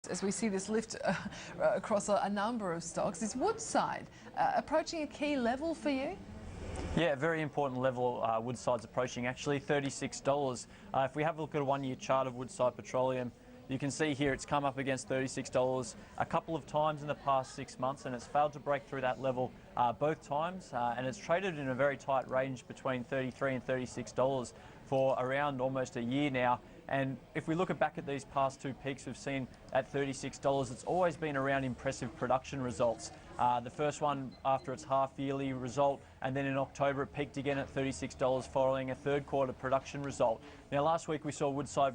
As we see this lift across a number of stocks, is Woodside approaching a key level for you? Yeah, very important level Woodside's approaching, actually, $36. If we have a look at a one-year chart of Woodside Petroleum, you can see here it's come up against $36 a couple of times in the past 6 months, and it's failed to break through that level both times, and it's traded in a very tight range between $33 and $36 for around almost a year now. And if we look back at these past two peaks we've seen at $36, it's always been around impressive production results. The first one after its half-yearly result, and then in October it peaked again at $36 following a third quarter production result. Now last week we saw Woodside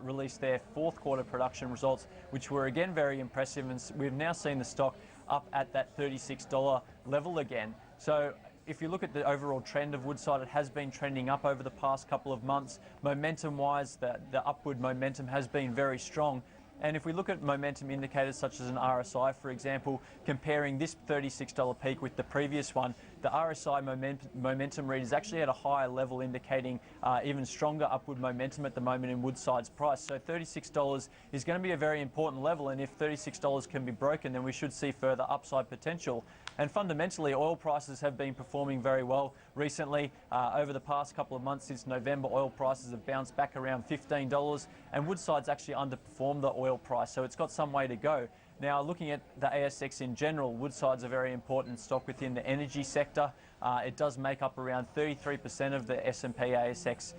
release their fourth quarter production results, which were again very impressive, and we've now seen the stock up at that $36 level again. So if you look at the overall trend of Woodside, it has been trending up over the past couple of months. Momentum-wise, the upward momentum has been very strong. And if we look at momentum indicators such as an RSI, for example, comparing this $36 peak with the previous one, the RSI momentum read is actually at a higher level, indicating even stronger upward momentum at the moment in Woodside's price. So $36 is going to be a very important level, and if $36 can be broken, then we should see further upside potential. And fundamentally, oil prices have been performing very well recently. Over the past couple of months since November, oil prices have bounced back around $15, and Woodside's actually underperformed the oil price, so it's got some way to go. Now, looking at the ASX in general, Woodside's a very important stock within the energy sector. It does make up around 33% of the S&P ASX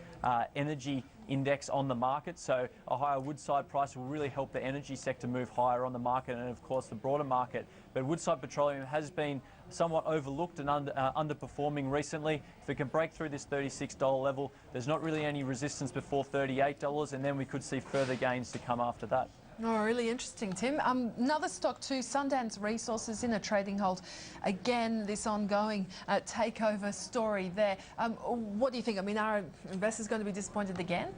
energy index on the market, so a higher Woodside price will really help the energy sector move higher on the market, and of course the broader market. But Woodside Petroleum has been somewhat overlooked and underperforming recently. If we can break through this $36 level, there's not really any resistance before $38, and then we could see further gains to come after that. Oh, really interesting, Tim. Another stock too, Sundance Resources, in a trading halt. Again, this ongoing takeover story there. What do you think? I mean, are investors going to be disappointed again?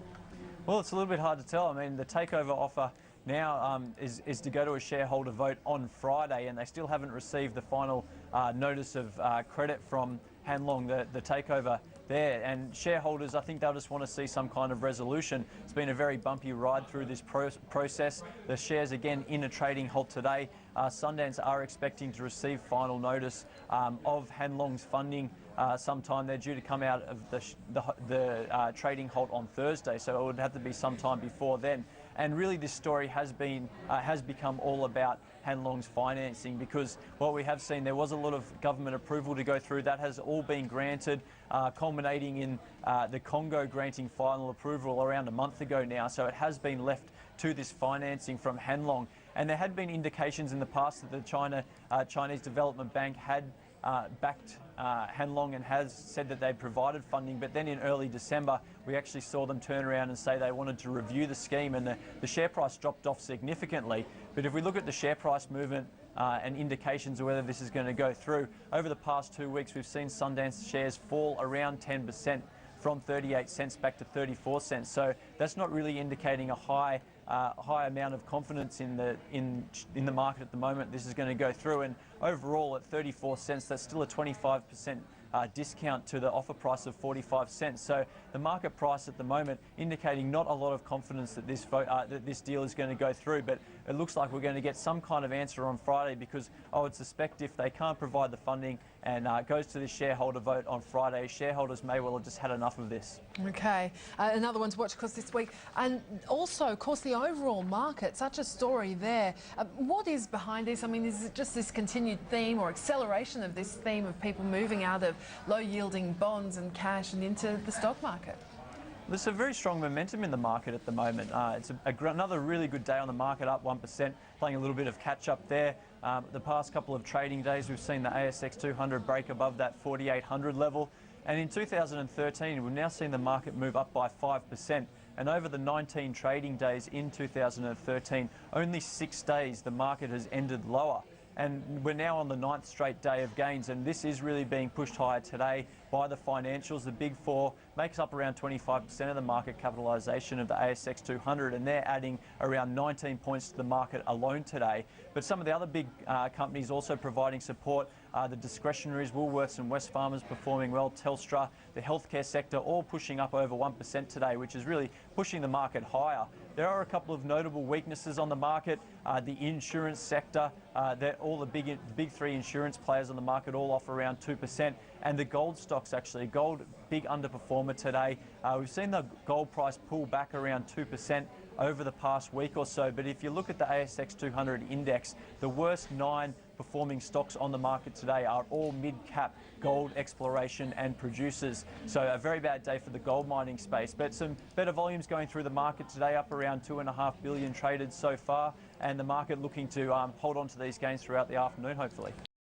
Well, it's a little bit hard to tell. I mean, the takeover offer now is to go to a shareholder vote on Friday, and they still haven't received the final notice of credit from Hang Lung, the takeover there. And shareholders, I think they'll just want to see some kind of resolution. It's been a very bumpy ride through this process. The shares again in a trading halt today. Sundance are expecting to receive final notice of Hang Lung's funding sometime. They're due to come out of the trading halt on Thursday, so it would have to be sometime before then. And really this story has become all about Hang Lung's financing, because what we have seen, there was a lot of government approval to go through. That has all been granted, culminating in the Congo granting final approval around a month ago now. So it has been left to this financing from Hang Lung. And there had been indications in the past that the Chinese Development Bank had backed Hang Lung and has said that they provided funding, but then in early December we actually saw them turn around and say they wanted to review the scheme, and the share price dropped off significantly. But if we look at the share price movement and indications of whether this is going to go through, over the past 2 weeks we've seen Sundance shares fall around 10%, from 38 cents back to 34 cents. So that's not really indicating a high amount of confidence in the market at the moment this is going to go through. And overall at 34 cents, that's still a 25% discount to the offer price of 45 cents. So the market price at the moment indicating not a lot of confidence that this deal is going to go through, but it looks like we're going to get some kind of answer on Friday, because I would suspect if they can't provide the funding and goes to the shareholder vote on Friday, shareholders may well have just had enough of this. Okay, another one to watch, of course, this week. And also, of course, the overall market, such a story there. What is behind this? I mean, is it just this continued theme or acceleration of this theme of people moving out of low-yielding bonds and cash and into the stock market? There's a very strong momentum in the market at the moment. It's another really good day on the market, up 1%, playing a little bit of catch-up there. The past couple of trading days, we've seen the ASX 200 break above that 4,800 level. And in 2013, we've now seen the market move up by 5%. And over the 19 trading days in 2013, only 6 days the market has ended lower. And we're now on the 9th straight day of gains, and this is really being pushed higher today by the financials. The Big Four makes up around 25% of the market capitalisation of the ASX 200, and they're adding around 19 points to the market alone today. But some of the other big companies also providing support. The discretionaries, Woolworths and Wesfarmers performing well, Telstra, the healthcare sector, all pushing up over 1% today, which is really pushing the market higher. There are a couple of notable weaknesses on the market. The insurance sector, all the big three insurance players on the market all off around 2%, and the gold stocks actually. Gold, big underperformer today. We've seen the gold price pull back around 2% over the past week or so, but if you look at the ASX 200 index, the worst 9 performing stocks on the market today are all mid-cap gold exploration and producers. So a very bad day for the gold mining space, but some better volumes going through the market today, up around 2.5 billion traded so far, and the market looking to hold on to these gains throughout the afternoon, hopefully.